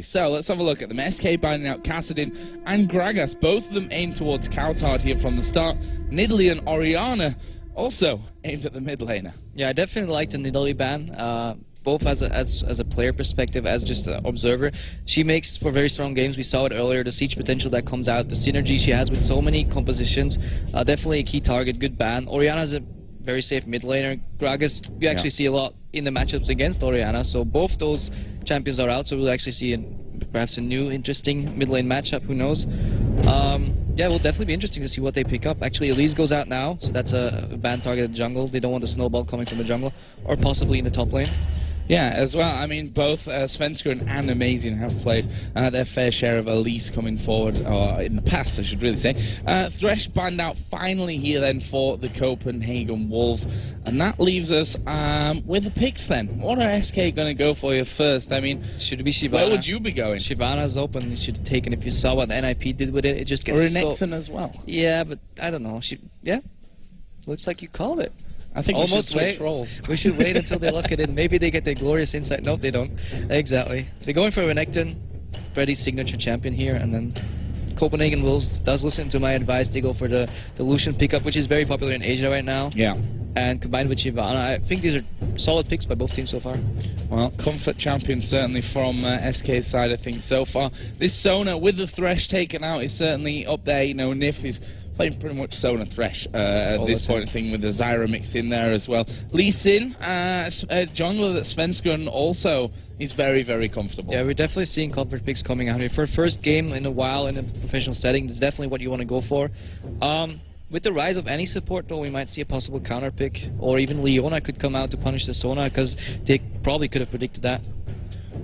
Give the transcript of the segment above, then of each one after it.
So let's have a look at them. SK binding out Kassadin and Gragas. Both of them aimed towards Coutard here from the start. Nidalee and Orianna also aimed at the mid laner. Yeah, I definitely like the Nidalee ban. Both as a player perspective, as just an observer. She makes for very strong games. We saw it earlier, the siege potential that comes out, the synergy she has with so many compositions. Definitely a key target, good ban. Orianna's a very safe mid laner. Gragas, you actually see a lot in the matchups against Orianna, so both those champions are out, so we'll actually see perhaps a new interesting mid lane matchup, who knows. Yeah, it will definitely be interesting to see what they pick up. Actually, Elise goes out now, so that's a ban target at jungle. They don't want the snowball coming from the jungle, or possibly in the top lane. Yeah, as well. I mean, both Svenskeren and Amazing have played their fair share of Elise coming forward, or in the past, I should really say. Thresh banned out finally here then for the Copenhagen Wolves, and that leaves us with the picks then. What are SK going to go for here first? I mean, should it be Shyvana? Where would you be going? Shyvana's open. You should have taken. If you saw what the NIP did with it, it just gets or Renekton as well. Yeah, but I don't know. Yeah, looks like you called it. I think we should switch roles. We should wait until they lock it in. Maybe they get their glorious insight. Nope, they don't. Exactly. They're going for Renekton, Freddy's signature champion here, and then Copenhagen Wolves does listen to my advice. They go for the Lucian pickup, which is very popular in Asia right now. Yeah. And combined with Shyvana, I think these are solid picks by both teams so far. Well, comfort champion certainly from SK's side of things so far. This Sona with the Thresh taken out is certainly up there. You know, Nif is playing pretty much Sona Thresh at this point of thing, with the Zyra mixed in there as well. Lee Sin, jungler that Svenskeren also is very, very comfortable. Yeah, we're definitely seeing comfort picks coming out here. For a first game in a while in a professional setting, that's definitely what you want to go for. With the rise of any support, though, we might see a possible counter pick, or even Leona could come out to punish the Sona, because they probably could have predicted that.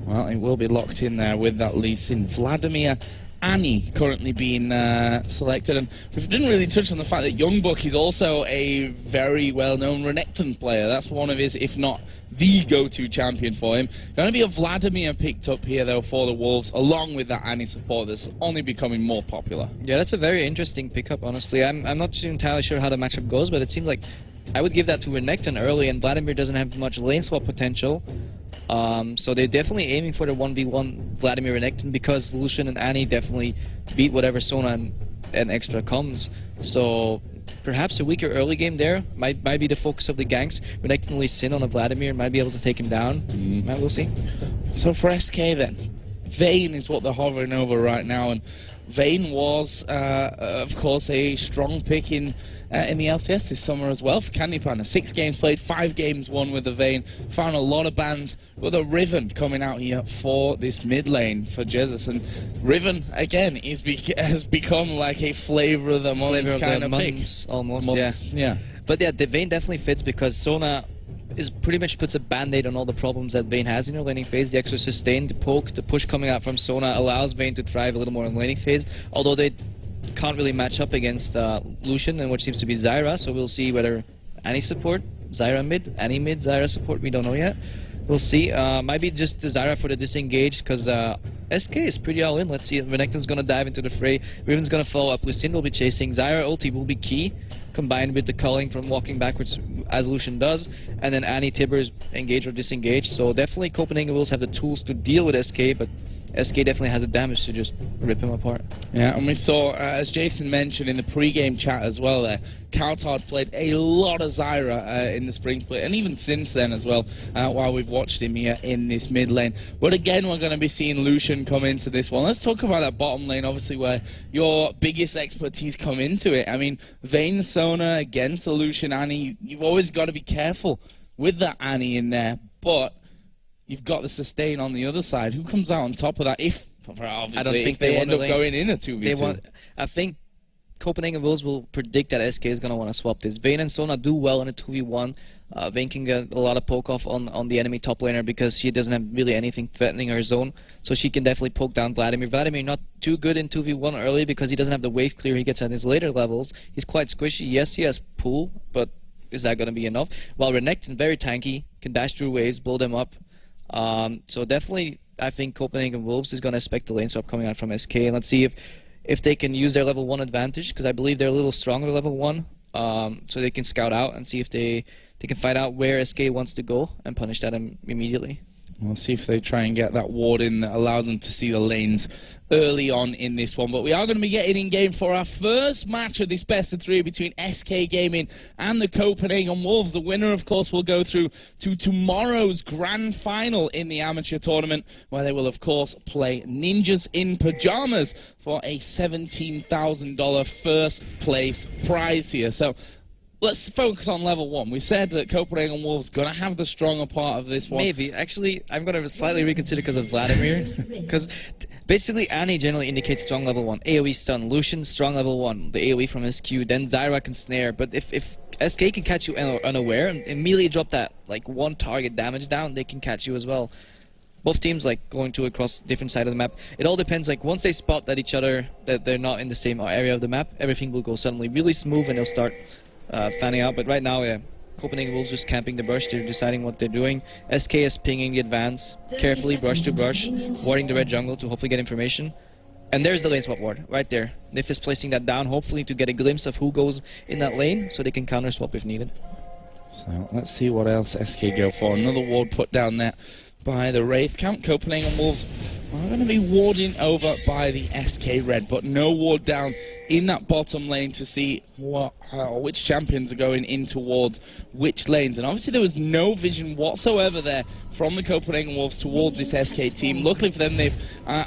Well, it will be locked in there with that Lee Sin. Vladimir, Annie currently being selected, and we didn't really touch on the fact that Youngbuck is also a very well-known Renekton player. That's one of his, if not the go-to champion for him. Going to be a Vladimir picked up here, though, for the Wolves, along with that Annie support that's only becoming more popular. Yeah, that's a very interesting pickup, honestly. I'm not too entirely sure how the matchup goes, but it seems like I would give that to Renekton early, and Vladimir doesn't have much lane swap potential. So they're definitely aiming for the 1v1 Vladimir Renekton, because Lucian and Annie definitely beat whatever Sona and extra comes. So perhaps a weaker early game there might be the focus of the ganks. Renekton Lee Sin on a Vladimir might be able to take him down. We'll see. So for SK then, Vayne is what they're hovering over right now, and Vayne was, of course, a strong pick in the LCS this summer as well for Candypan. 6 games played, 5 games won with the Vayne. Found a lot of bans with a Riven coming out here for this mid lane for Jesus. And Riven, again, has become like a flavor of the month kind of pick. Almost, yeah. But yeah, the Vayne definitely fits, because Sona pretty much puts a band-aid on all the problems that Vayne has in her laning phase. The extra sustain, the poke, the push coming out from Sona allows Vayne to thrive a little more in laning phase, although they can't really match up against Lucian and what seems to be Zyra, so we'll see whether Annie support, Zyra mid, Annie mid, Zyra support, we don't know yet. We'll see. Might be just the Zyra for the disengage, because SK is pretty all in. Let's see if Renekton's going to dive into the fray. Riven's going to follow up. Lucian will be chasing. Zyra ulti will be key, combined with the culling from walking backwards as Lucian does. And then Annie, Tibbers engage or disengage. So definitely Copenhagen Wolves have the tools to deal with SK, but SK definitely has the damage to just rip him apart. Yeah, and we saw, as Jason mentioned in the pre-game chat as well there, Coutard played a lot of Zyra in the spring split, and even since then as well, while we've watched him here in this mid lane. But again, we're going to be seeing Lucian come into this one. Let's talk about that bottom lane, obviously, where your biggest expertise come into it. I mean, Vayne Sona against the Lucian Annie, you've always got to be careful with that Annie in there, but you've got the sustain on the other side. Who comes out on top of that? Obviously, I don't think they end up going in a 2v2. I think Copenhagen Wolves will predict that SK is going to want to swap this. Vayne and Sona do well in a 2v1. Vayne can get a lot of poke off on the enemy top laner, because she doesn't have really anything threatening her zone. So she can definitely poke down Vladimir. Vladimir not too good in 2v1 early, because he doesn't have the wave clear he gets at his later levels. He's quite squishy. Yes, he has pull, but is that going to be enough? While Renekton, very tanky, can dash through waves, blow them up. So definitely, I think Copenhagen Wolves is going to expect the lane swap coming out from SK, and let's see if they can use their level 1 advantage, because I believe they're a little stronger level 1, so they can scout out and see if they can find out where SK wants to go and punish that immediately. We'll see if they try and get that ward in that allows them to see the lanes early on in this one. But we are going to be getting in game for our first match of this best of 3 between SK Gaming and the Copenhagen Wolves. The winner, of course, will go through to tomorrow's grand final in the amateur tournament, where they will, of course, play Ninjas in Pajamas for a $17,000 first place prize here. So let's focus on level 1. We said that Copenhagen Wolves going to have the stronger part of this one. Maybe. Actually, I'm going to slightly reconsider because of Vladimir. Because basically, Annie generally indicates strong level 1. AoE stun. Lucian, strong level 1. The AoE from SQ. Then Zyra can snare. But if SK can catch you unaware and immediately drop that like one target damage down, they can catch you as well. Both teams like going to across different side of the map. It all depends. Like once they spot that each other, that they're not in the same area of the map, everything will go suddenly really smooth and they'll start fanning out. But right now, yeah, Copenhagen Wolves just camping the brush. They're deciding what they're doing. SK is pinging the advance carefully, brush to brush, warding the red jungle to hopefully get information. And there's the lane swap ward right there. Nif is placing that down, hopefully to get a glimpse of who goes in that lane, so they can counter swap if needed. So let's see what else SK go for. Another ward put down there by the Wraith camp. Copenhagen Wolves are going to be warding over by the SK Red, but no ward down in that bottom lane to see which champions are going in towards which lanes. And obviously there was no vision whatsoever there from the Copenhagen Wolves towards this SK team. Luckily for them, they've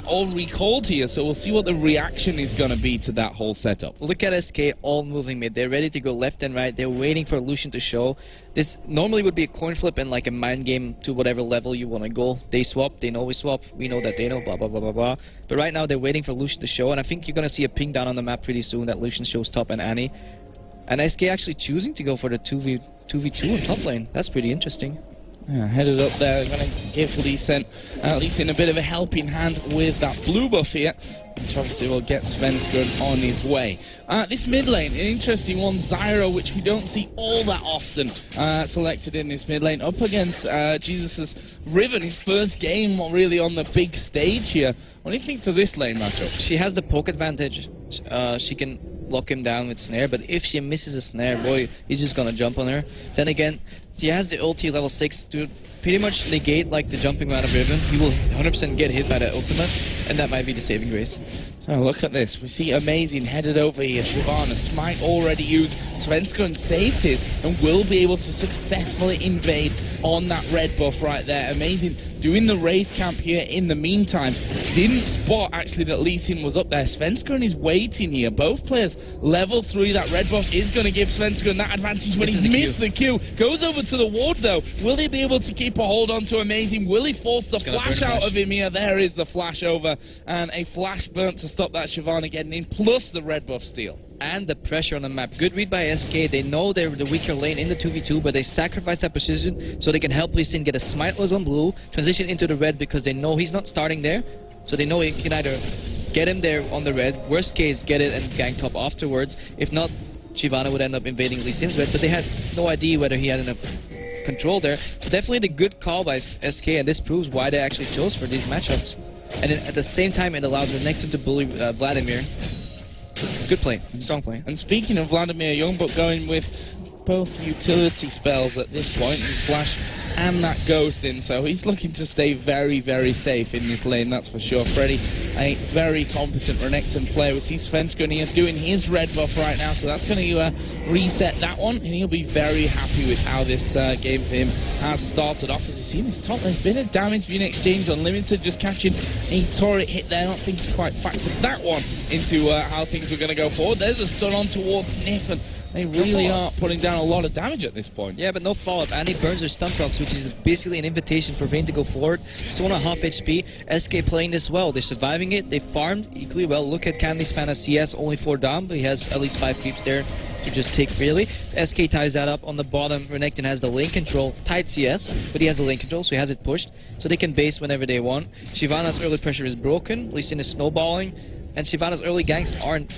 all recalled here, so we'll see what the reaction is going to be to that whole setup. Look at SK all moving mid. They're ready to go left and right. They're waiting for Lucian to show. This normally would be a coin flip and like a mind game to whatever level you want to go. They swap, they know we swap, we know that they know, blah, blah, blah, blah, blah. But right now they're waiting for Lucian to show, and I think you're going to see a ping down on the map pretty soon that Lucian shows top and Annie. And SK actually choosing to go for the 2v2 in top lane. That's pretty interesting. Yeah, headed up there, going to give Lee Sin a bit of a helping hand with that blue buff here, which obviously will get Svenskeren on his way. This mid lane, an interesting one, Zyra, which we don't see all that often selected in this mid lane, up against Jesus' Riven, his first game really on the big stage here. What do you think to this lane matchup? She has the poke advantage. She can lock him down with snare, but if she misses a snare, boy, he's just gonna jump on her. Then again, she has the ulti level 6 to pretty much negate like the jumping around of Riven. He will 100% get hit by the ultimate, and that might be the saving grace. So look at this, we see Amazing headed over here, Shyvana, Smite already used, Svenskeren saved his and will be able to successfully invade on that red buff right there. Amazing doing the Wraith camp here in the meantime. Didn't spot actually that Lee Sin was up there. Svenskeren is waiting here. Both players level 3. That red buff is going to give Svenskeren that advantage when he's missed the Q. Goes over to the ward though. Will they be able to keep a hold on to Amazing? Will he force the flash out of him here? There is the flash over and a flash burnt to stop that Shyvana getting in, plus the red buff steal. And the pressure on the map. Good read by SK. They know they're the weaker lane in the 2v2, but they sacrifice that position so they can help Lee Sin get a smiteless on blue, transition into the red because they know he's not starting there. So they know he can either get him there on the red, worst case get it and gank top afterwards. If not, Shyvana would end up invading Lee Sin's red, but they had no idea whether he had enough control there. So definitely the good call by SK, and this proves why they actually chose for these matchups. And then at the same time, it allows Renekton to bully Vladimir. Good play, strong play. And speaking of Vladimir, Youngblood going with both utility spells at this point, and Flash and that Ghost in, so he's looking to stay very, very safe in this lane, that's for sure. Freddy, a very competent Renekton player. We see Svenskeren here doing his red buff right now, so that's going to reset that one, and he'll be very happy with how this game for him has started off. As you see in this top, there's been a damage being exchanged. Unlimited just catching a turret hit there. I don't think he quite factored that one into how things were going to go forward. There's a stun on towards Nif, and they really are putting down a lot of damage at this point. Yeah, but no follow-up. Annie burns her stun procs, which is basically an invitation for Vayne to go forward. Still on half HP. SK playing this well. They're surviving it. They farmed equally well. Look at Candy's span as CS, only 4 down, but he has at least 5 creeps there to just take freely. SK ties that up. On the bottom, Renekton has the lane control. Tight CS, but he has the lane control, so he has it pushed. So they can base whenever they want. Shyvana's early pressure is broken. Lee Sin is snowballing. And Shyvana's early ganks aren't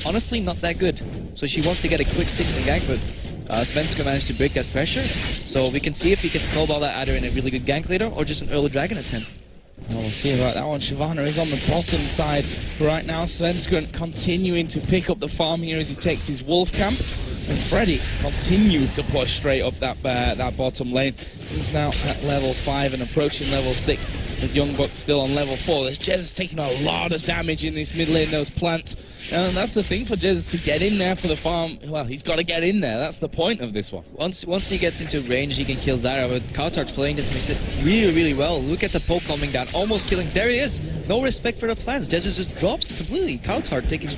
honestly not that good. So she wants to get a quick 6 and gank, but Svenskeren managed to break that pressure. So we can see if he can snowball that either in a really good gank later or just an early dragon attempt. Well, we'll see about that one. Shyvana is on the bottom side right now. Svenskeren continuing to pick up the farm here as he takes his wolf camp. And Freddy continues to push straight up that bottom lane. He's now at level 5 and approaching level 6, with Youngbuck still on level 4. There's Jez taking a lot of damage in this mid lane, those plants. And that's the thing for Jez, to get in there for the farm. Well, he's got to get in there. That's the point of this one. Once he gets into range, he can kill Zyra, but Coulthard playing this makes it really, really well. Look at the poke coming down, almost killing. There he is! No respect for the plans. Jez just drops completely. Coulthard taking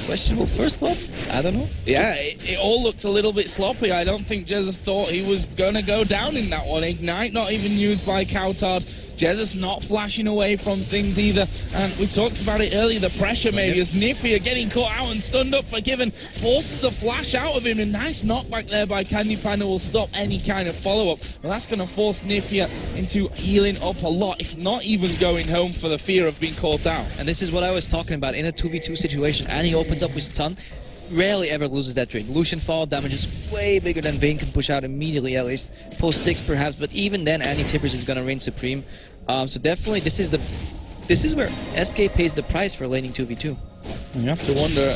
questionable first blood? I don't know. Yeah, it all looked a little bit sloppy. I don't think Jesus thought he was going to go down in that one. Ignite not even used by Coulthard. Jesus not flashing away from things either. And we talked about it earlier, the pressure maybe, as Nifia getting caught out and stunned up. Forgiven forces the flash out of him. A nice knockback there by Candy Panda will stop any kind of follow-up. Well, that's going to force Nifia into healing up a lot, if not even going home for the fear of being caught out. And this is what I was talking about. In a 2v2 situation, and he opens up with stun, rarely ever loses that trade. Lucian fall damage is way bigger than Vayne can push out immediately, at least. Post 6 perhaps, but even then Annie Tippers is going to reign supreme. So definitely this is where SK pays the price for laning 2v2. You have to wonder,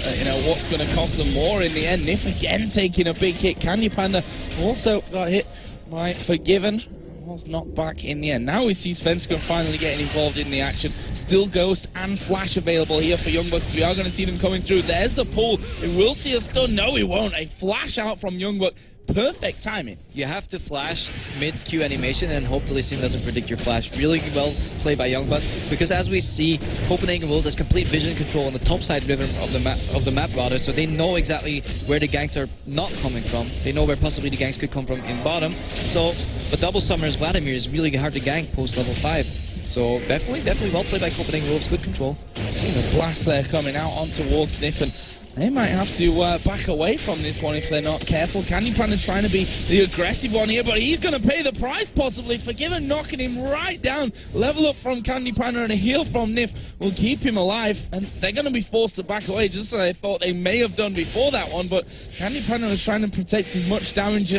what's going to cost them more in the end. Nif again taking a big hit. Candy Panda also got hit by Forgiven. Was not back in the end. Now we see Svenska finally getting involved in the action. Still Ghost and Flash available here for Young Bucks. We are going to see them coming through. There's the pull. We will see a stun. No, we won't. A flash out from Young Buck. Perfect timing. You have to flash mid-Q animation and hope the Lee doesn't predict your flash. Really well played by Youngbuck, because as we see, Copenhagen Wolves has complete vision control on the top side river of the map rather, so they know exactly where the ganks are not coming from. They know where possibly the ganks could come from in bottom. So, but Double Summer's Vladimir is really hard to gank post level 5. So definitely well played by Copenhagen Wolves. Good control. Seeing the blast there coming out onto Sniff, and they might have to back away from this one if they're not careful. Candy Panda trying to be the aggressive one here, but he's going to pay the price possibly. Forgiven knocking him right down. Level up from Candy Panda and a heal from Nif will keep him alive, and they're going to be forced to back away, just as I thought they may have done before that one. But Candy Panda was trying to protect as much damage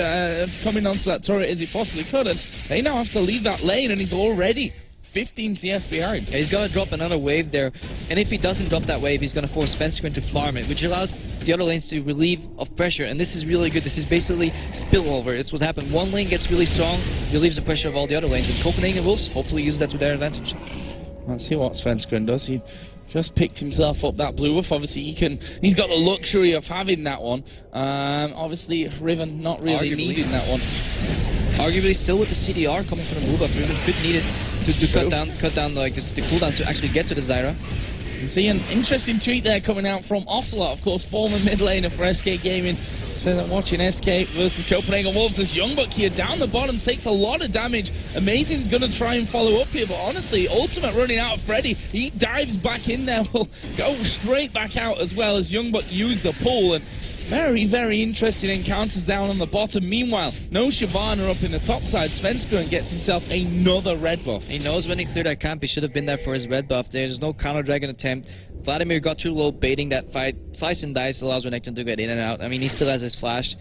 coming onto that turret as he possibly could, and they now have to leave that lane, and he's already 15 CS behind. Yeah, he's going to drop another wave there, and if he doesn't drop that wave, he's going to force Fensker to farm it, which allows the other lanes to relieve of pressure, and this is really good. This is basically spillover. It's what happened. One lane gets really strong, relieves the pressure of all the other lanes, and Copenhagen Wolves hopefully use that to their advantage. Let's see what Svenskeren does. He just picked himself up that blue buff. Obviously, he's got the luxury of having that one. Obviously, Riven not really needing that one. Arguably, still with the CDR coming from the blue buff, Riven could need it to cut down like just the cooldowns to actually get to the Zyra. You see an interesting tweet there coming out from Ocelot, of course, former mid laner for SK Gaming. So they're watching SK versus Copenhagen Wolves as Youngbuck here down the bottom takes a lot of damage. Amazing's going to try and follow up here, but honestly, Ultimate running out of Freddy. He dives back in there, will go straight back out as well as Youngbuck used the pull. And very, very interesting encounters down on the bottom. Meanwhile, no Shyvana up in the top side. Svenskeren gets himself another red buff. He knows when he cleared that camp, he should have been there for his red buff. There's no counter dragon attempt. Vladimir got too low, baiting that fight. Slice and dice allows Renekton to get in and out. I mean, he still has his flash.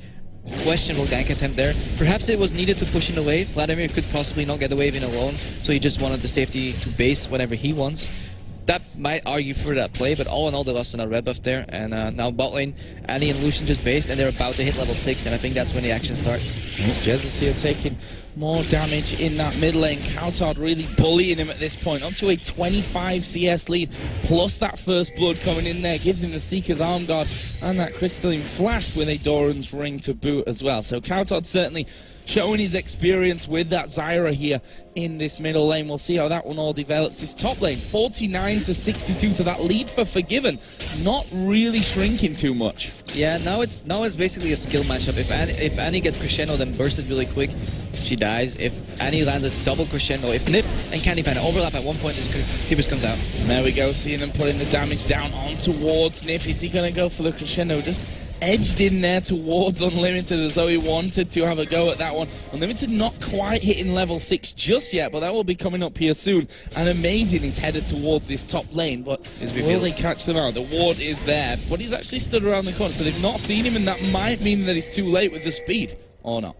Questionable gank attempt there. Perhaps it was needed to push in the wave. Vladimir could possibly not get the wave in alone, so he just wanted the safety to base whenever he wants. That might argue for that play, but all in all, they lost another red buff there. And now bot lane, Annie and Lucian just based, and they're about to hit level 6, and I think that's when the action starts. Jesus here taking more damage in that mid lane. Coulthard really bullying him at this point, up to a 25 CS lead, plus that first blood coming in there, gives him the Seeker's Arm Guard and that Crystalline Flask with a Doran's Ring to boot as well. So Coulthard certainly showing his experience with that Zyra here in this middle lane. We'll see how that one all develops. His top lane, 49 to 62, so that lead for Forgiven not really shrinking too much. Yeah, now it's basically a skill matchup. If Annie gets crescendo, then bursted really quick, she dies. If Annie lands a double crescendo, if Nif and Candy Panda overlap at one point, this Tibbers comes out. And there we go, seeing them putting the damage down on towards Nif. Is he going to go for the crescendo? Just edged in there towards Unlimited as though he wanted to have a go at that one. Unlimited not quite hitting level 6 just yet, but that will be coming up here soon. And Amazing is headed towards this top lane, but will they catch them out? The ward is there, but he's actually stood around the corner, so they've not seen him, and that might mean that he's too late with the speed, or not.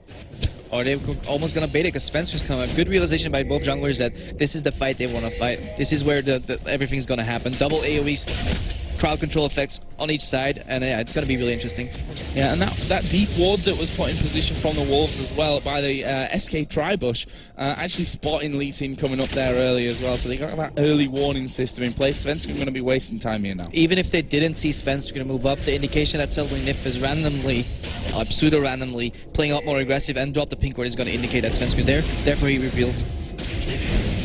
Or they're almost gonna bait it because Spencer's coming. A good realization by both junglers that this is the fight they want to fight. This is where everything's gonna happen. Double AoE crowd control effects on each side, and yeah, it's going to be really interesting. Yeah, and that deep ward that was put in position from the Wolves as well by the SK Tribush, actually spotting Lee Sin coming up there early as well, so they got that early warning system in place. Svenskeren going to be wasting time here now. Even if they didn't see Svenskeren move up, the indication that suddenly Nif is randomly, pseudo-randomly, playing a lot more aggressive and drop the pink ward is going to indicate that Svenskeren there, therefore he reveals.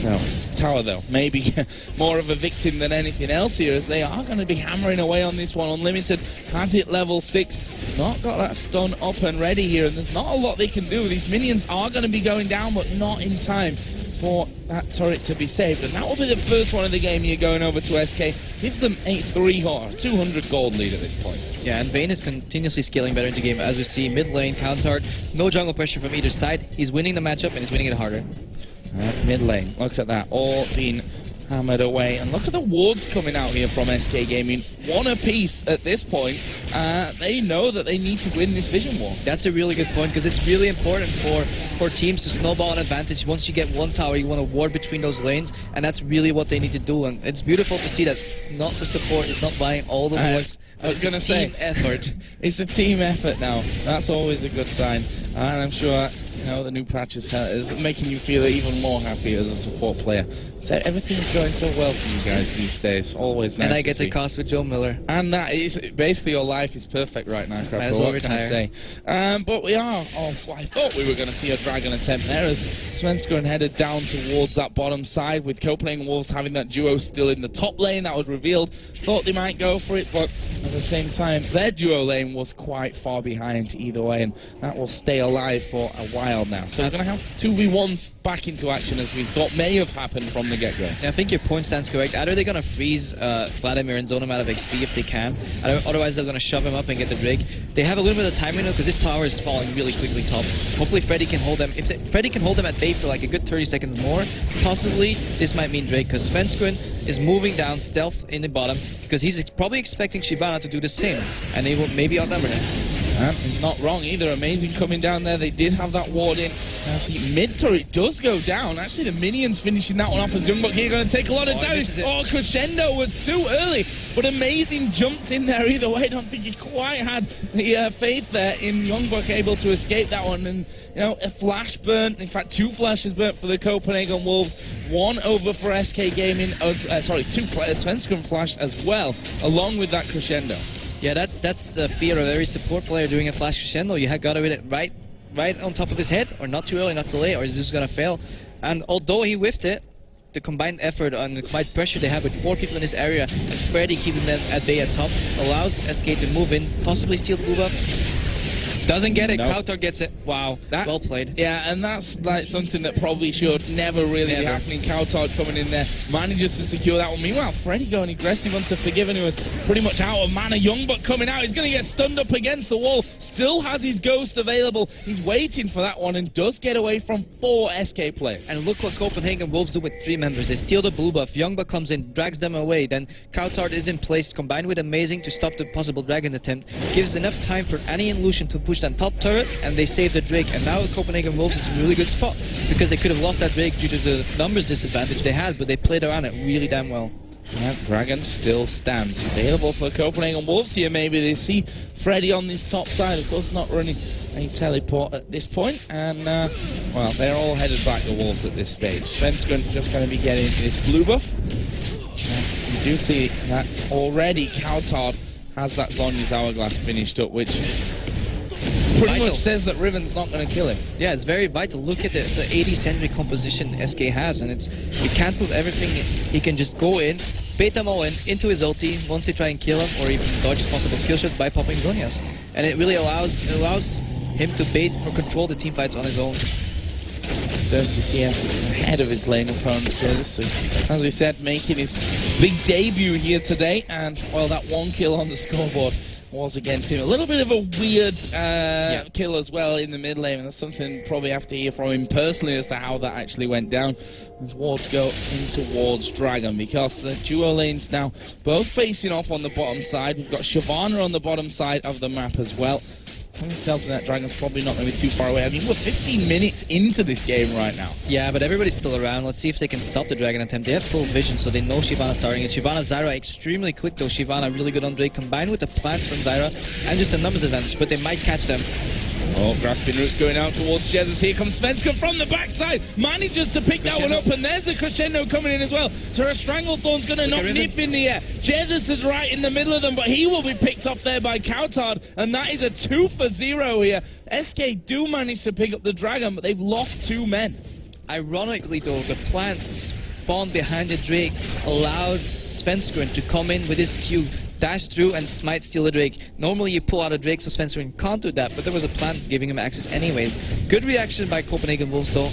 No. Tower though, maybe more of a victim than anything else here, as they are going to be hammering away on this one. Unlimited has it level 6, not got that stun up and ready here, and there's not a lot they can do. These minions are going to be going down, but not in time for that turret to be saved, and that will be the first one of the game here going over to SK. Gives them a 3 or 200 gold lead at this point. Yeah, and Vayne is continuously scaling better in the game, as we see mid lane, countered, no jungle pressure from either side. He's winning the matchup and he's winning it harder. Mid lane, look at that, all being hammered away, and look at the wards coming out here from SK Gaming. One apiece at this point. They know that they need to win this Vision War. That's a really good point, because it's really important for teams to snowball an advantage. Once you get one tower, you want to ward between those lanes, and that's really what they need to do. And it's beautiful to see that not the support is not buying all the wards. I was going to say, effort. It's a team effort now. That's always a good sign, and I'm sure the new patch is making you feel even more happy as a support player. So everything's going so well for you guys these days. Always nice. And I get to cast with Joe Miller. And that is basically your life is perfect right now, Crap. As well retire. But we are. I thought we were going to see a dragon attempt there as Svenskeren headed down towards that bottom side, with Copenhagen Wolves having that duo still in the top lane. That was revealed. Thought they might go for it, but at the same time, their duo lane was quite far behind either way, and that will stay alive for a while now. So we're going to have 2v1s back into action, as we thought may have happened from the get-go. I think your point stands correct. Either they're going to freeze Vladimir and zone him out of XP if they can, otherwise they're going to shove him up and get the Drake. They have a little bit of time now, because this tower is falling really quickly top. Hopefully Freddy can hold them. If Freddy can hold them at bay for like a good 30 seconds more, possibly this might mean Drake, because Svenskeren is moving down stealth in the bottom, because he's probably expecting Shyvana to do the same, and they will maybe outnumber him. He's not wrong either. Amazing coming down there. They did have that ward in. As the mid turret does go down. Actually, the minions finishing that one off, as Youngbuck here going to take a lot of damage. Oh, Crescendo was too early, but Amazing jumped in there either way. I don't think he quite had the faith there in Youngbuck able to escape that one. And, a flash burn. In fact, 2 flashes burnt for the Copenhagen Wolves. 1 over for SK Gaming. 2 Svenskeren flash as well, along with that Crescendo. Yeah, that's the fear of every support player doing a flash crescendo. You have got to hit it right on top of his head, or not too early, not too late, or he's just gonna fail. And although he whiffed it, the combined effort and the combined pressure they have with 4 people in this area, and Freddy keeping them at bay at top, allows SK to move in, possibly steal the blue buff. Doesn't get it. Nope. Kautar gets it. Wow. Well played. Yeah, and that's like something that probably should never really be happening. Kautar coming in there, manages to secure that one. Meanwhile, Freddy going aggressive onto Forgiven, who was pretty much out of mana. Youngbuck coming out. He's going to get stunned up against the wall. Still has his ghost available. He's waiting for that one and does get away from 4 SK players. And look what Copenhagen Wolves do with 3 members. They steal the blue buff. Youngbuck comes in, drags them away. Then Kautar is in place, combined with Amazing to stop the possible dragon attempt. Gives enough time for Annie and Lucian to push that top turret, and they save the Drake. And now Copenhagen Wolves is in a really good spot, because they could have lost that Drake due to the numbers disadvantage they had, but they played around it really damn well. Yeah, Dragon still stands. Available for Copenhagen Wolves here. Maybe they see Freddy on this top side. Of course, not running a teleport at this point. And, well, they're all headed back to Wolves at this stage. Svenskeren just going to be getting his blue buff. And you do see that already Kautar has that Zhonya's Hourglass finished up, which pretty much says that Riven's not going to kill him. Yeah, it's very vital. Look at the 80 sentry composition SK has, and it cancels everything. He can just go in, bait them all into his ulti once they try and kill him, or even dodge possible skill shots by popping Zhonya's. And it really allows him to bait or control the team fights on his own. 30 CS ahead of his lane opponent, as we said, making his big debut here today, and well, that 1 kill on the scoreboard was against him. A little bit of a weird kill as well in the mid lane, and that's something probably have to hear from him personally as to how that actually went down, as wards go in towards Dragon, because the duo lanes now both facing off on the bottom side. We've got Shyvana on the bottom side of the map as well. Something tells me that Dragon's probably not going to be too far away. I mean, we're 15 minutes into this game right now. Yeah, but everybody's still around. Let's see if they can stop the Dragon attempt. They have full vision, so they know Shyvana starting it. Shyvana, Zyra extremely quick though. Shyvana really good on Drake, combined with the plants from Zyra, and just a numbers advantage, but they might catch them. Oh, grasping roots going out towards Jesus. Here comes Svenska from the backside. Manages to pick that one up, and there's a crescendo coming in as well. So a Stranglethorn's going to knock Nif in the air. Jesus is right in the middle of them, but he will be picked off there by Coutard, and that is a 2 for 0 here. SK do manage to pick up the Dragon, but they've lost 2 men. Ironically though, the plant spawned behind the Drake allowed Svenskeren to come in with his Q, dash through and smite steal the Drake. Normally you pull out a Drake so Svenskeren can't do that, but there was a plant giving him access anyways. Good reaction by Copenhagen Wolves though.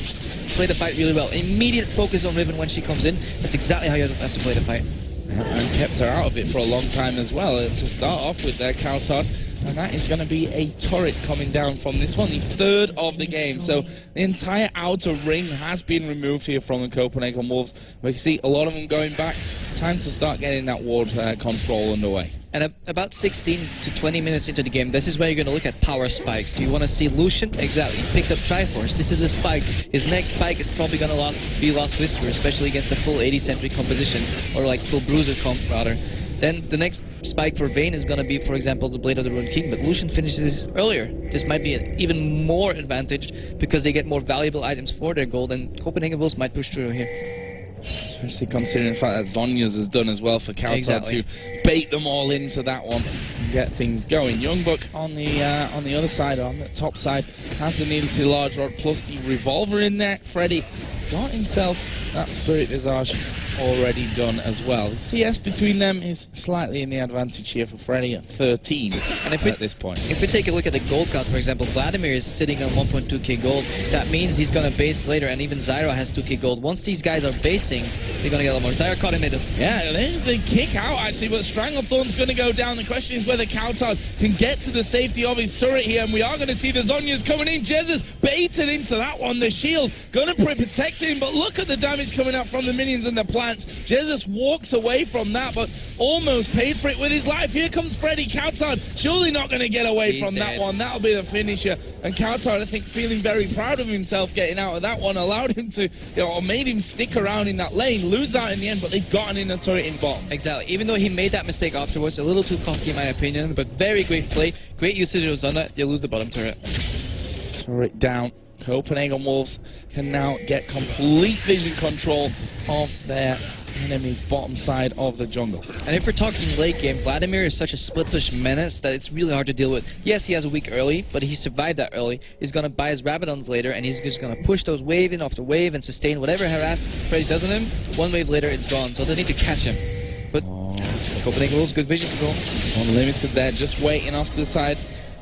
Play the fight really well. Immediate focus on Riven when she comes in. That's exactly how you have to play the fight. And kept her out of it for a long time as well. To start off with their Coutard. And that is going to be a turret coming down from this one, the 3rd of the game. So the entire outer ring has been removed here from the Copenhagen Wolves. We can see a lot of them going back. Time to start getting that ward control underway. And about 16 to 20 minutes into the game, this is where you're going to look at power spikes. You want to see Lucian, exactly, he picks up Triforce. This is a spike. His next spike is probably going to be Lost Whisper, especially against the full 80 Sentry composition, or like full Bruiser comp rather. Then the next spike for Vayne is going to be, for example, the Blade of the Ruined King, but Lucian finishes earlier. This might be an even more advantage because they get more valuable items for their gold, and Copenhagen Wolves might push through here. Especially considering the fact that Zonya's has done as well for Coutard to bait them all into that one and get things going. Youngbuck on the other side, on the top side, has the needlessly large rod plus the revolver in there. Freddy got himself that Spirit Visage already done as well. The CS between them is slightly in the advantage here for Freddy at 13 and at this point. If we take a look at the gold count, for example, Vladimir is sitting on 1.2k gold. That means he's going to base later, and even Zyra has 2k gold. Once these guys are basing, they're going to get a lot more. Zyra caught him middle. Yeah, there's the kick out actually, but Stranglethorn's going to go down. The question is whether Coutard can get to the safety of his turret here, and we are going to see the Zonyas coming in. Jesus baited into that one. The shield going to protect him, but look at the damage coming out from the minions and the plants. Jesus walks away from that, but almost paid for it with his life. Here comes Freddy. Coutard surely not going to get away from that one. That'll be the finisher. And Coutard, I think, feeling very proud of himself getting out of that one, allowed him to, or made him stick around in that lane, lose out in the end, but they got an inner turret in bottom. Exactly. Even though he made that mistake afterwards, a little too cocky in my opinion, but very great play. Great usage of Zona. They lose the bottom turret. Turret down. Copenhagen Wolves can now get complete vision control of their enemy's bottom side of the jungle. And if we're talking late game, Vladimir is such a split push menace that it's really hard to deal with. Yes, he has a week early, but he survived that early. He's going to buy his Rabadons later, and he's just going to push those wave in after wave and sustain whatever harass Freddy does on him. One wave later, it's gone, so they need to catch him. But Copenhagen Wolves, good vision control. Unlimited there, just waiting off to the side.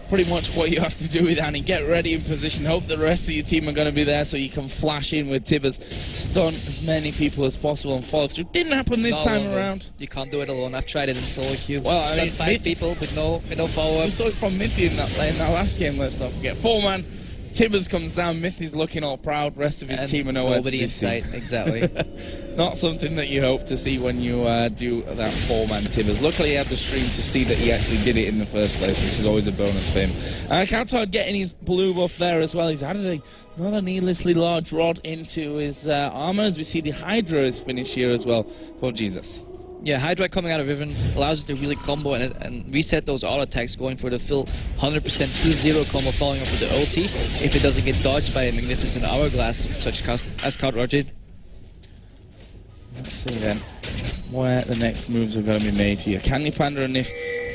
Pretty much what you have to do with Annie. Get ready in position. Hope the rest of your team are going to be there so you can flash in with Tibbers. Stun as many people as possible and follow through. Didn't happen this time around. You can't do it alone. I've tried it in solo queue. Well, I mean, 5 people with no follow-up. We saw it from Mithy in that lane that last game, let's not forget. 4-man. Tibbers comes down, Mithy's looking all proud, rest of his team are nowhere to be seen. Exactly. Not something that you hope to see when you do that 4-man Tibbers. Luckily he had the stream to see that he actually did it in the first place, which is always a bonus for him. Coutard getting his blue buff there as well. He's added another needlessly large rod into his armor, as we see the Hydra is finished here as well for Jesus. Yeah, Hydra coming out of Riven allows it to really combo and reset those auto attacks, going for the full 100% 2-0 combo, following up with the ulti if it doesn't get dodged by a magnificent hourglass, such as Coutard did. Let's see then where the next moves are going to be made here. Candy Panda and Nif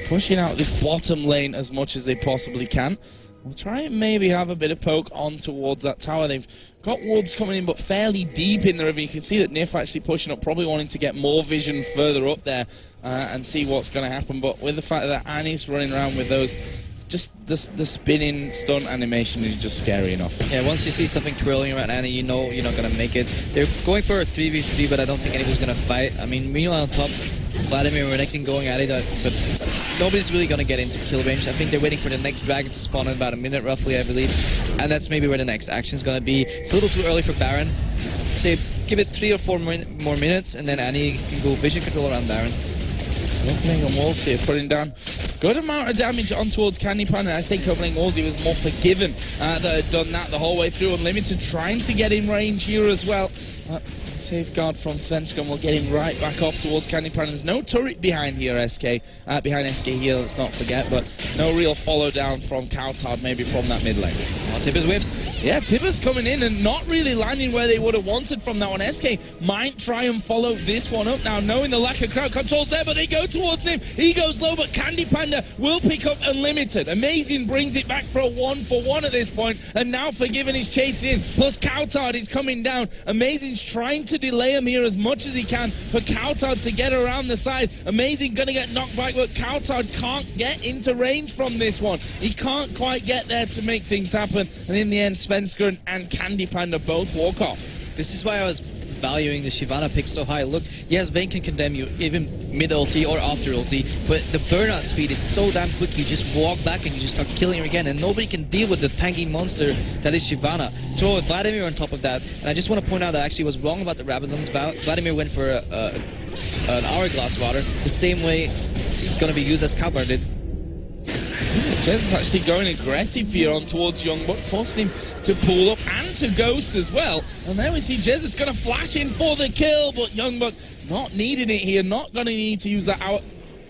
pushing out this bottom lane as much as they possibly can. We'll try and maybe have a bit of poke on towards that tower. They've got wards coming in, but fairly deep in the river. You can see that Nif actually pushing up, probably wanting to get more vision further up there and see what's going to happen. But with the fact that Annie's running around with those, just the spinning stun animation is just scary enough. Yeah, once you see something twirling around Annie, you know you're not going to make it. They're going for a 3v3, but I don't think anyone's going to fight. I mean, meanwhile on top, Vladimir and Renekton going at it, but nobody's really going to get into kill range. I think they're waiting for the next dragon to spawn in about a minute roughly, I believe. And that's maybe where the next action is going to be. It's a little too early for Baron. Say, give it 3 or 4 more minutes, and then Annie can go vision control around Baron. Opening and Wolves here, putting down Good amount of damage on towards Candy Panda. I say Copenhagen Wolves, he was more forgiven that had done that the whole way through. Unlimited trying to get in range here as well. Safeguard from Svenskon will get him right back off towards Candy Panda. There's no turret behind here, SK. Behind SK here, let's not forget, but no real follow down from Coutard, maybe from that mid lane. Oh, Tibbers whiffs. Yeah, Tibbers coming in and not really landing where they would have wanted from that one. SK might try and follow this one up now, knowing the lack of crowd controls there, but they go towards him. He goes low, but Candy Panda will pick up Unlimited. Amazing brings it back for a 1-for-1 at this point, and now Forgiven is chasing, plus Coutard is coming down. Amazing's trying to delay him here as much as he can for Coutard to get around the side. Amazing gonna get knocked back, but Coutard can't get into range from this one. He can't quite get there to make things happen, and in the end Svenskon and Candy Panda both walk off. This is why I was valuing the Shyvana pick so high. Look, yes, Vayne can condemn you even mid-ulti or after ulti, but the burnout speed is so damn quick, you just walk back and you just start killing her again, and nobody can deal with the tanky monster that is Shyvana. Throw Vladimir on top of that, and I just want to point out that I actually was wrong about the Rabadons. Vladimir went for an Hourglass Water, the same way it's going to be used as Kalbar did. Jez is actually going aggressive here on towards Youngbuck, forcing him to pull up and to ghost as well. And there we see Jez is going to flash in for the kill, but Youngbuck not needing it here, not going to need to use that out.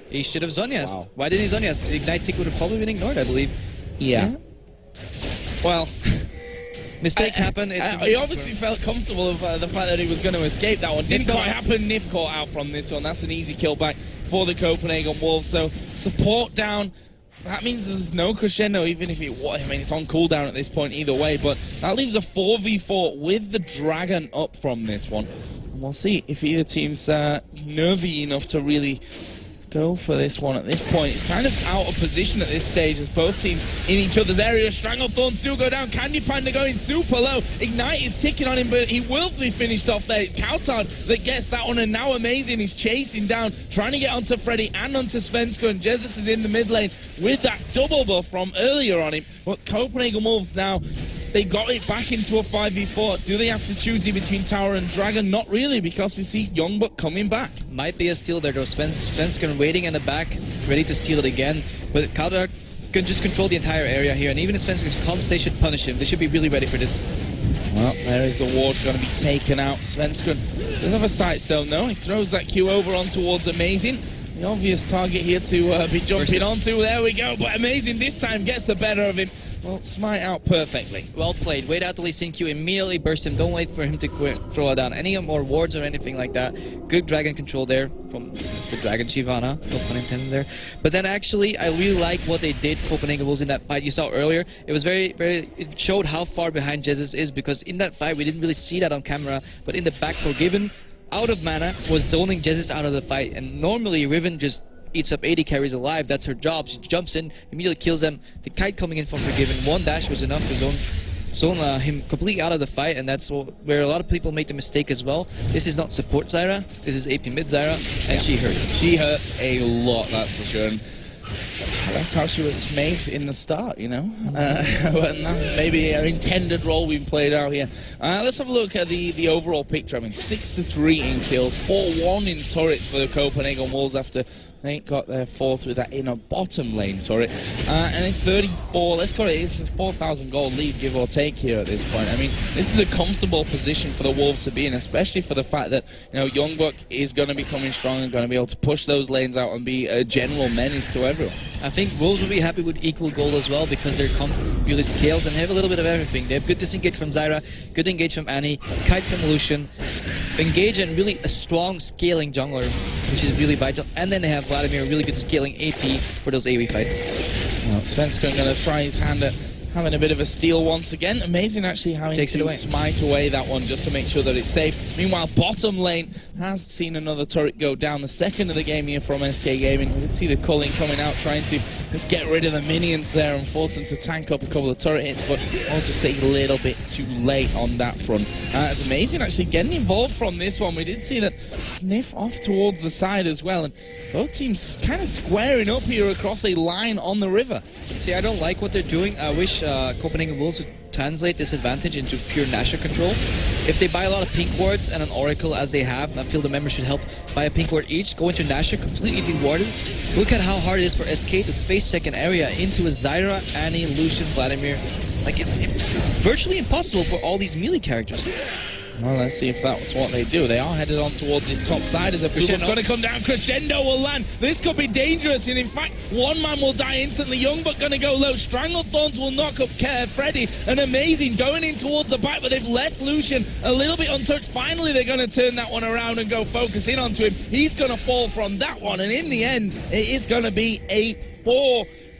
He should have Zhonya's. Wow. Why didn't he Zhonya's? Ignite tick would have probably been ignored, I believe. Yeah. Well, mistakes happen. He obviously felt comfortable of the fact that he was going to escape that one. Didn't quite happen. Nif caught out from this one. That's an easy kill back for the Copenhagen Wolves. So support down. That means there's no crescendo, even if it's on cooldown at this point either way, but that leaves a 4v4 with the Dragon up from this one. And we'll see if either team's nervy enough to really go for this one at this point. It's kind of out of position at this stage as both teams in each other's area. Stranglethorn still go down. Candy Panda going super low. Ignite is ticking on him, but he will be finished off there. It's Coutard that gets that one, and now Amazing is chasing down, trying to get onto Freddy and onto Svenskon. And Jesus is in the mid lane with that double buff from earlier on him. But Copenhagen Wolves now, they got it back into a 5v4. Do they have to choose in between Tower and Dragon? Not really, because we see Youngbuck coming back. Might be a steal there though. Svenskon waiting in the back, ready to steal it again. But Counter can just control the entire area here, and even if Svenskon comes, they should punish him. They should be really ready for this. Well, there is the ward going to be taken out. Svenskon doesn't have a sight still, no. He throws that Q over on towards Amazing. The obvious target here to be jumping onto. There we go, but Amazing this time gets the better of him. Well, smite out perfectly. Well played. Wait out the Lee Sin Q, immediately burst him. Don't wait for him to throw down any more wards or anything like that. Good dragon control there from the Dragon Shyvana. No pun intended there. But then actually, I really like what they did, Copenhagen Wolves, in that fight you saw earlier. It was it showed how far behind Jesus is, because in that fight, we didn't really see that on camera, but in the back, Forgiven, out of mana, was zoning Jesus out of the fight. And normally, Riven just eats up 80 carries alive. That's her job. She jumps in, immediately kills them. The kite coming in from Forgiven, one dash was enough to zone him completely out of the fight, and that's where a lot of people make the mistake as well. This is not support Zyra, this is AP mid Zyra, and she hurts. She hurts a lot, that's for sure. And that's how she was made in the start, you know. Maybe her intended role being played out here. Let's have a look at the overall picture. I mean, 6-3 in kills, 4-1 in turrets for the Copenhagen Wolves after they got their fourth with that inner bottom lane turret. And in 34, let's call it, it's just 4,000 gold lead, give or take here at this point. I mean, this is a comfortable position for the Wolves to be in, especially for the fact that, you know, Youngbuck is going to be coming strong and going to be able to push those lanes out and be a general menace to everyone. I think Wolves will be happy with equal gold as well, because their comp really scales and have a little bit of everything. They have good disengage from Zyra, good engage from Annie, kite from Lucian, engage and really a strong scaling jungler, which is really vital. And then they have Vladimir, really good scaling AP for those AoE fights. Well, Svenskon going to try his hand at having a bit of a steal once again. Amazing actually having to smite away that one just to make sure that it's safe. Meanwhile, bottom lane has seen another turret go down. The second of the game here from SK Gaming. We can see the Culling coming out trying to just get rid of the minions there and force them to tank up a couple of turret hits, but all just a little bit too late on that front. It's amazing actually getting involved from this one. We did see that Nif off towards the side as well, and both teams kind of squaring up here across a line on the river. See, I don't like what they're doing. I wish Copenhagen Wolves would translate this advantage into pure Nasher control. If they buy a lot of pink wards and an Oracle as they have, I feel the members should help buy a pink ward each, go into Nasher, completely rewarded. Look at how hard it is for SK to face check an area into a Zyra, Annie, Lucian, Vladimir. Like, it's virtually impossible for all these melee characters. Well, let's see if that's what they do. They are headed on towards this top side as a Crescendo's going to come down. Crescendo will land. This could be dangerous, and in fact, one man will die instantly. Young but going to go low. Strangled Thorns will knock up Freddy. And Amazing going in towards the back, but they've left Lucian a little bit untouched. Finally, they're going to turn that one around and go focus in onto him. He's going to fall from that one, and in the end, it is going to be a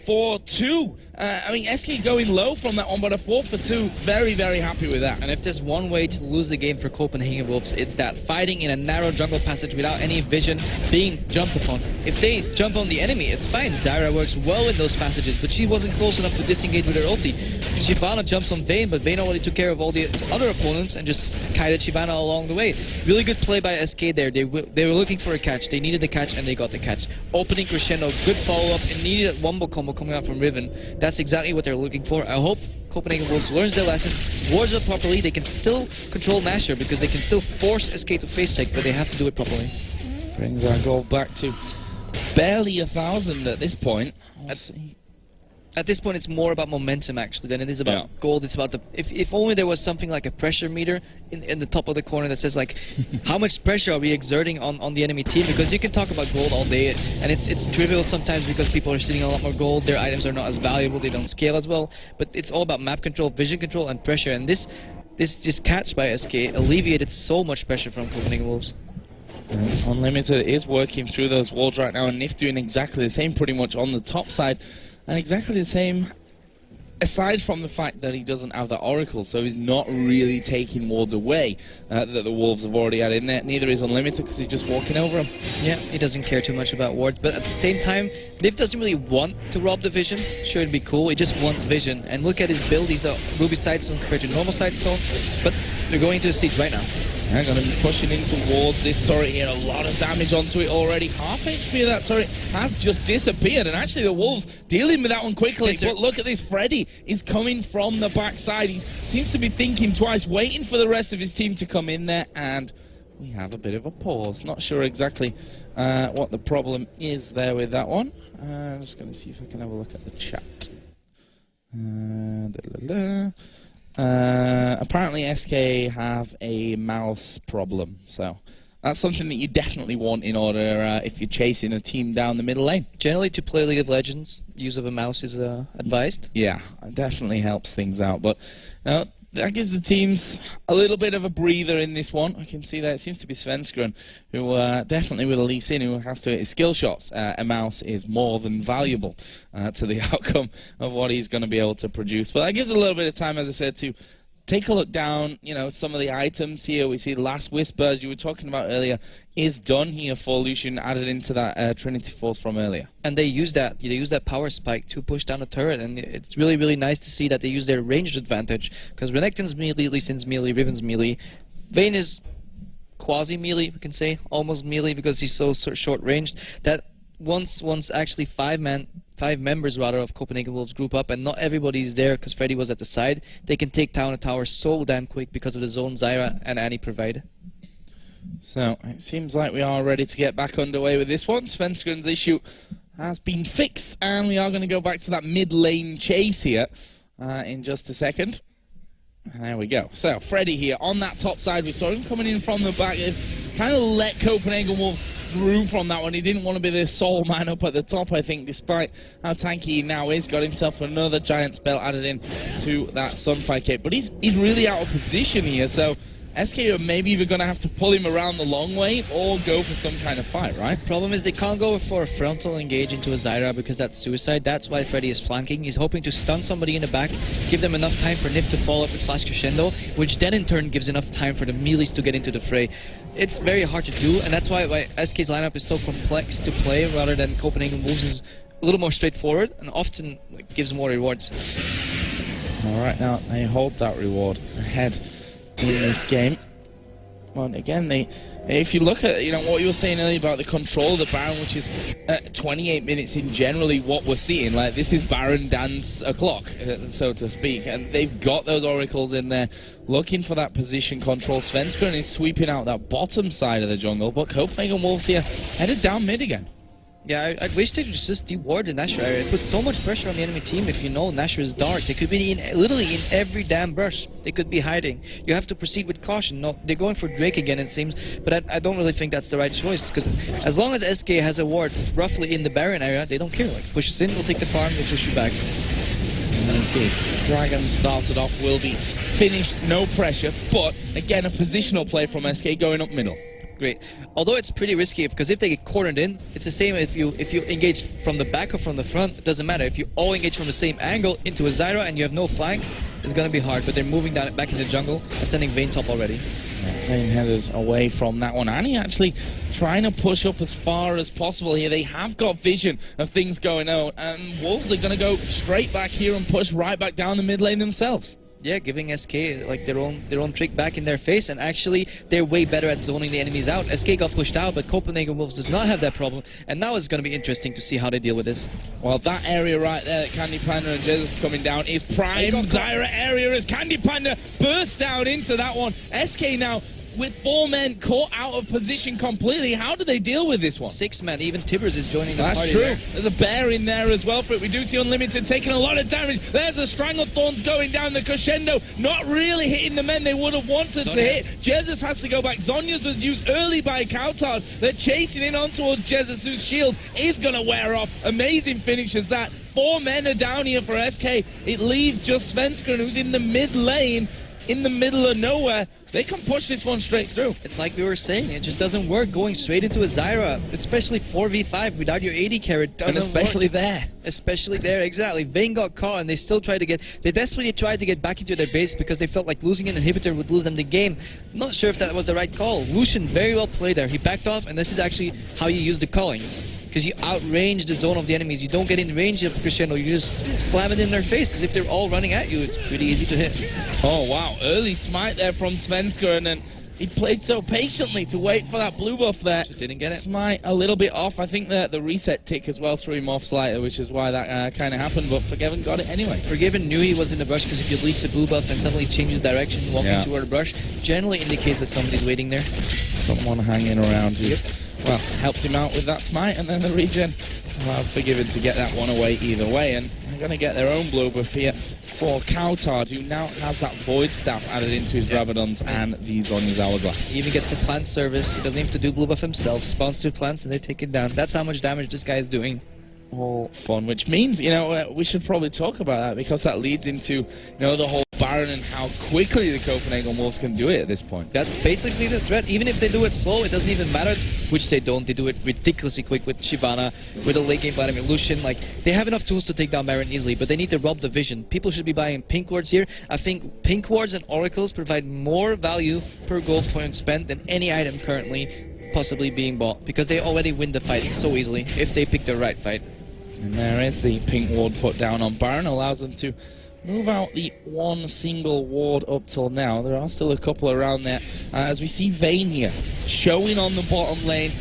4-4-2. I mean, SK going low from that one, but a 4-for-2. Very, very happy with that. And if there's one way to lose the game for Copenhagen Wolves, it's that fighting in a narrow jungle passage without any vision being jumped upon. If they jump on the enemy, it's fine. Zyra works well in those passages, but she wasn't close enough to disengage with her ulti. Shyvana jumps on Vayne, but Vayne already took care of all the other opponents and just kited Shyvana along the way. Really good play by SK there. They were looking for a catch. They needed the catch, and they got the catch. Opening Crescendo, good follow-up, and needed a wombo combo coming out from Riven. That's exactly what they're looking for. I hope Copenhagen Wolves learns their lesson, wards up properly. They can still control Nasher because they can still force SK to face check, but they have to do it properly. Brings our goal back to barely 1,000 at this point. At this point, it's more about momentum actually than it is about gold. It's about the if only there was something like a pressure meter in the top of the corner that says like how much pressure are we exerting on the enemy team, because you can talk about gold all day and it's trivial sometimes because people are sitting on a lot more gold, their items are not as valuable, they don't scale as well, but it's all about map control, vision control, and pressure, and this catch by SK alleviated so much pressure from Copenhagen Wolves. Unlimited is working through those walls right now, and Nif doing exactly the same pretty much on the top side. And exactly the same, aside from the fact that he doesn't have the Oracle, so he's not really taking wards away that the Wolves have already had in there. Neither is Unlimited because he's just walking over him. Yeah, he doesn't care too much about wards, but at the same time, Nif doesn't really want to rob the vision. Sure, it'd be cool, he just wants vision. And look at his build, he's a Ruby Sidestone compared to normal Sidestone, but they're going to a siege right now. They're going to be pushing in towards this turret here. A lot of damage onto it already. Half HP of that turret has just disappeared. And actually the Wolves dealing with that one quickly. But look at this. Freddy is coming from the backside. He seems to be thinking twice, waiting for the rest of his team to come in there. And we have a bit of a pause. Not sure exactly what the problem is there with that one. I'm just going to see if I can have a look at the chat. Apparently SK have a mouse problem, so that's something that you definitely want in order if you're chasing a team down the middle lane. Generally, to play League of Legends, use of a mouse is advised. Yeah, it definitely helps things out, but that gives the teams a little bit of a breather in this one. I can see that it seems to be Svenskeren, who definitely with a Lee Sin, who has to hit his skill shots. A mouse is more than valuable to the outcome of what he's going to be able to produce. But that gives a little bit of time, as I said, to take a look down, some of the items here. We see Last Whisper, as you were talking about earlier, is done here for Lucian, added into that Trinity Force from earlier. And they use that power spike to push down the turret, and it's really, really nice to see that they use their ranged advantage, because Renekton's melee, Lee Sin's melee, Riven's melee. Vayne is quasi-melee, we can say, almost melee, because he's so short-ranged, that once actually five members rather of Copenhagen Wolves group up, and not everybody's there because Freddy was at the side, they can take down a tower so damn quick because of the zone Zyra and Annie provide. So it seems like we are ready to get back underway with this one. Svenskeren's issue has been fixed, and we are going to go back to that mid lane chase here in just a second. There we go. So Freddy here on that top side. We saw him coming in from the back. Kind of let Copenhagen Wolves through from that one. He didn't want to be the sole man up at the top, I think, despite how tanky he now is. Got himself another giant spell added in to that Sunfire Cape. But he's really out of position here, so SK are maybe even going to have to pull him around the long way or go for some kind of fight, right? Problem is they can't go for a frontal engage into a Zyra because that's suicide. That's why Freddy is flanking. He's hoping to stun somebody in the back, give them enough time for Nif to follow up with Flash Crescendo, which then in turn gives enough time for the melees to get into the fray. It's very hard to do, and that's why SK's lineup is so complex to play rather than Copenhagen Wolves is a little more straightforward and often gives more rewards. Alright, now they hold that reward ahead in this game. Well, again, if you look at what you were saying earlier about the control of the Baron, which is 28 minutes in generally what we're seeing, like this is Baron dance o'clock, so to speak, and they've got those oracles in there looking for that position control. Svenskeren is sweeping out that bottom side of the jungle, but Copenhagen Wolves here headed down mid again. Yeah, I wish they could just deward the Nashor area. It puts so much pressure on the enemy team if you know Nashor is dark. They could be literally in every damn brush. They could be hiding. You have to proceed with caution. No, they're going for Drake again, it seems, but I don't really think that's the right choice, because as long as SK has a ward roughly in the Baron area, they don't care. Like, push us in, we'll take the farm, we'll push you back. Let's see. Dragon started off, will be finished, no pressure, but again, a positional play from SK going up middle. Great. Although it's pretty risky, because if they get cornered in, it's the same if you engage from the back or from the front. It doesn't matter. If you all engage from the same angle into a Zyra and you have no flanks, it's going to be hard. But they're moving down back in the jungle, sending Vayne top already. Vayne headers away from that one. Annie actually trying to push up as far as possible here. They have got vision of things going on, and Wolves are going to go straight back here and push right back down the mid lane themselves. Yeah, giving SK like their own trick back in their face, and actually they're way better at zoning the enemies out. SK got pushed out, but Copenhagen Wolves does not have that problem, and now it's going to be interesting to see how they deal with this. Well, that area right there that Candy Panda and Jesus coming down is prime Zyra area as Candy Panda bursts down into that one. SK now with 4 men caught out of position completely. How do they deal with this one? 6 men, even Tibbers is joining the party. That's true. There. There's a bear in there as well for it. We do see Unlimited taking a lot of damage. There's a Stranglethorns going down the crescendo, not really hitting the men they would have wanted to hit. Jesus has to go back. Zhonya's was used early by Kautard. They're chasing in on towards Jesus, whose shield is going to wear off. Amazing finish as that. 4 men are down here for SK. It leaves just Svenskeren, who's in the mid lane, in the middle of nowhere. They can push this one straight through. It's like we were saying, it just doesn't work going straight into a Zyra, especially 4v5 without your AD carry. Especially there. Especially there, exactly. Vayne got caught and they still tried to they desperately tried to get back into their base because they felt like losing an inhibitor would lose them the game. I'm not sure if that was the right call. Lucian very well played there. He backed off, and this is actually how you use the calling. Because you outrange the zone of the enemies. You don't get in range of Crescendo, you just slam it in their face, because if they're all running at you, it's pretty easy to hit. Oh wow, early smite there from Svenskeren, and he played so patiently to wait for that blue buff there. Just didn't get it. Smite a little bit off. I think that the reset tick as well threw him off slightly, which is why that kind of happened, but Forgiven got it anyway. Forgiven knew he was in the brush, because if you release the blue buff and suddenly changes direction walking toward the brush, generally indicates that somebody's waiting there. Someone hanging around here. Yep. Well, helped him out with that smite, and then the regen allowed Forgiven to get that one away either way, and they're going to get their own blue buff here for Kautard, who now has that Void Staff added into his Rabadons and the Zhonya's Hourglass. He even gets the plant service. He doesn't have to do blue buff himself. Spawns 2 plants and they take it down. That's how much damage this guy is doing. All fun, which means, we should probably talk about that, because that leads into, the whole Baron and how quickly the Copenhagen Wolves can do it at this point. That's basically the threat. Even if they do it slow, it doesn't even matter, which they don't. They do it ridiculously quick with Shyvana, with a late game Vladimir Lucian. Like, they have enough tools to take down Baron easily, but they need to rob the vision. People should be buying pink wards here. I think pink wards and oracles provide more value per gold point spent than any item currently possibly being bought, because they already win the fight so easily if they pick the right fight. And there is the pink ward put down on Baron, allows them to move out the one single ward up till now. There are still a couple around there. As we see Vayne here showing on the bottom lane.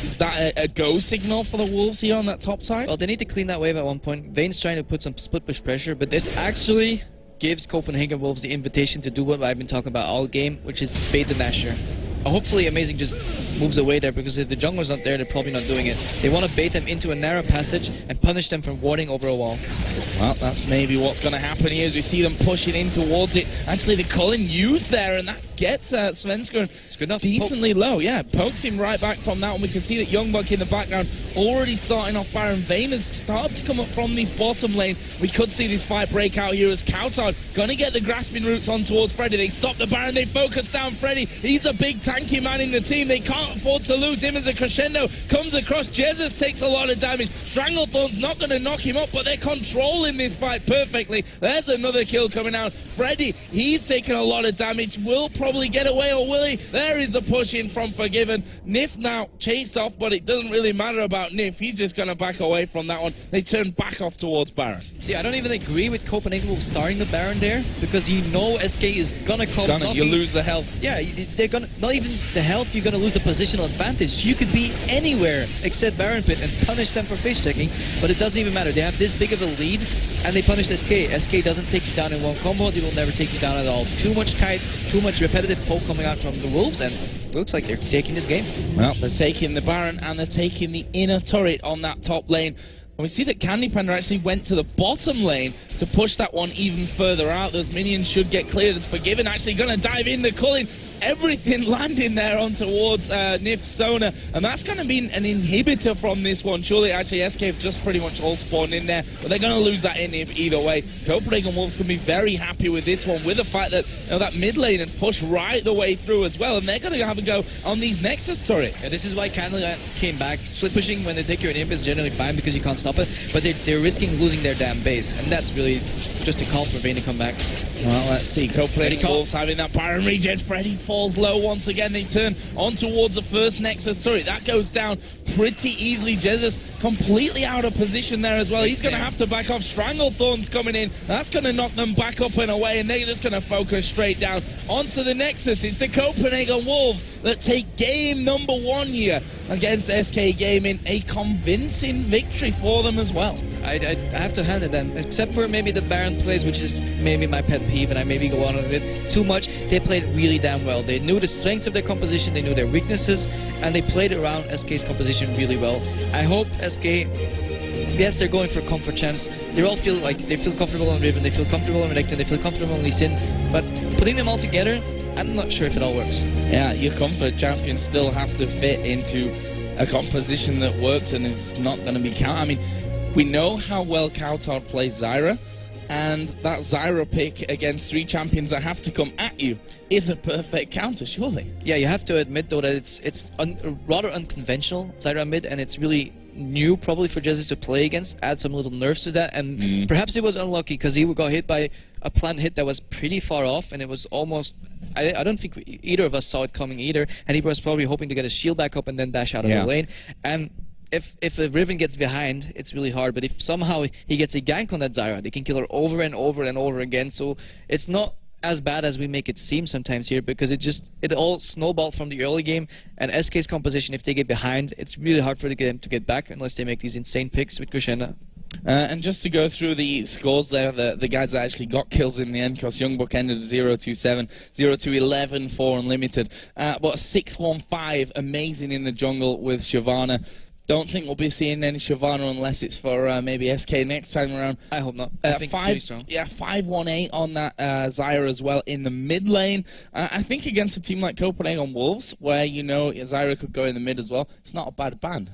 Is that a go signal for the Wolves here on that top side? Well, they need to clean that wave at one point. Vayne's trying to put some split push pressure, but this actually gives Copenhagen Wolves the invitation to do what I've been talking about all game, which is bait the Nashor. Hopefully Amazing just moves away there, because if the jungler's not there, they're probably not doing it. They want to bait them into a narrow passage and punish them from warding over a wall. Well, that's maybe what's going to happen here as we see them pushing in towards it. Actually, the Cullen used there, and that gets Svenskeren decently low. Yeah, pokes him right back from that one. We can see that Youngbuck in the background already starting off Baron. Vayne has started to come up from this bottom lane. We could see this fight break out here as Kautard going to get the grasping roots on towards Freddy. They stop the Baron, they focus down Freddy. He's a big tanky man in the team. They can't cannot afford to lose him as a crescendo comes across. Jesus takes a lot of damage. Stranglethorn's not going to knock him up, but they're controlling this fight perfectly. There's another kill coming out. Freddy, he's taken a lot of damage. Will probably get away, or will he? There is a push in from Forgiven. Nif now chased off, but it doesn't really matter about Nif. He's just going to back away from that one. They turn back off towards Baron. See, I don't even agree with Copenhagen starting the Baron there, because you know SK is gonna come. You lose the health. Yeah, they're gonna, not even the health, you're gonna lose the positional advantage. You could be anywhere except Baron Pit and punish them for face checking, but it doesn't even matter. They have this big of a lead, and they punish SK. SK doesn't take you down in one combo. They will never take you down at all. Too much kite, too much repetitive poke coming out from the Wolves, and looks like they're taking this game. Well, they're taking the Baron, and they're taking the inner turret on that top lane. And we see that Candy Panda actually went to the bottom lane to push that one even further out. Those minions should get cleared. As Forgiven actually going to dive in the Culling. Everything landing there on towards Nif Sona, and that's going to be an inhibitor from this one. Surely, actually, SK have just pretty much all spawned in there, but they're going to lose that inhib either way. Copenhagen Wolves can be very happy with this one, with the fact that that mid lane and push right the way through as well, and they're going to have a go on these Nexus turrets. Yeah, this is why Candlelight came back. Split pushing when they take your inhib is generally fine because you can't stop it, but they're risking losing their damn base, and that's really just a call for Vayne to come back. Well, let's see. Copenhagen Wolves having that Baron regen. Freddy falls low once again. They turn on towards the first Nexus turret. That goes down pretty easily. Jesus completely out of position there as well. He's going to have to back off. Stranglethorn's coming in. That's going to knock them back up and away, and they're just going to focus straight down onto the Nexus. It's the Copenhagen Wolves that take game number 1 here against SK Gaming. A convincing victory for them as well. I have to hand it them, except for maybe the Baron plays, which is maybe my pet peeve, and I maybe go on a bit too much. They played really damn well. They knew the strengths of their composition, they knew their weaknesses, and they played around SK's composition really well. I hope SK, yes, they're going for comfort champs. They all feel like they feel comfortable on Riven, they feel comfortable on Renekton, they feel comfortable on Lee Sin, but putting them all together, I'm not sure if it all works. Yeah, your comfort champions still have to fit into a composition that works and is not going to be counted. I mean, we know how well Kautard plays Zyra, and that Zyra pick against 3 champions that have to come at you is a perfect counter, surely. Yeah, you have to admit though that it's rather unconventional, Zyra mid, and it's really new probably for Jesus to play against. Add some little nerfs to that, and perhaps he was unlucky because he got hit by a planned hit that was pretty far off, and it was almost, I don't think either of us saw it coming either, and he was probably hoping to get his shield back up and then dash out of the lane. And if a Riven gets behind, it's really hard, but if somehow he gets a gank on that Zyra, they can kill her over and over and over again, so it's not as bad as we make it seem sometimes here, because it all snowballed from the early game, and SK's composition, if they get behind, it's really hard for them to get back unless they make these insane picks with Crescendo. And just to go through the scores there, the guys that actually got kills in the end, because Youngbuck ended 0-2-7, 0-11 for Unlimited, but 6-1-5, amazing in the jungle with Shyvana. Don't think we'll be seeing any Shyvana unless it's for maybe SK next time around. I hope not. I think it's really strong. Yeah, 5-1-8 on that Zyra as well in the mid lane. I think against a team like Copenhagen Wolves, where you know Zyra could go in the mid as well, it's not a bad ban.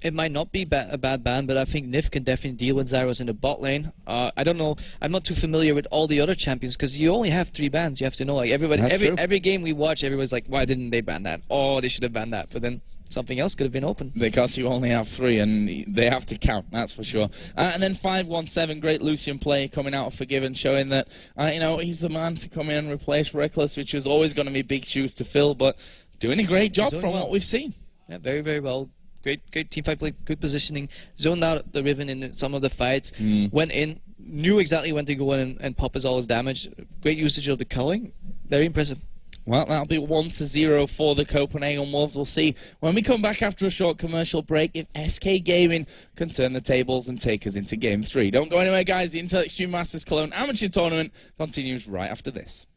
It might not be a bad ban, but I think Nif can definitely deal with Zyros in the bot lane. I don't know. I'm not too familiar with all the other champions because you only have 3 bans. You have to know, like everybody, every game we watch, everybody's like, why didn't they ban that? Oh, they should have banned that. But then something else could have been open. Because you only have 3, and they have to count, that's for sure. And then 5-1-7, great Lucian play coming out of Forgiven, showing that, you know, he's the man to come in and replace Reckless, which was always going to be big shoes to fill, but doing a great job from what we've seen. Yeah, very, very well. Great teamfight play, good positioning, zoned out the Riven in some of the fights, went in, knew exactly when to go in and pop his all his damage. Great usage of the culling, very impressive. Well, that'll be 1-0 for the Copenhagen Wolves. We'll see when we come back after a short commercial break if SK Gaming can turn the tables and take us into Game 3. Don't go anywhere, guys. The Intel Extreme Masters Cologne Amateur Tournament continues right after this.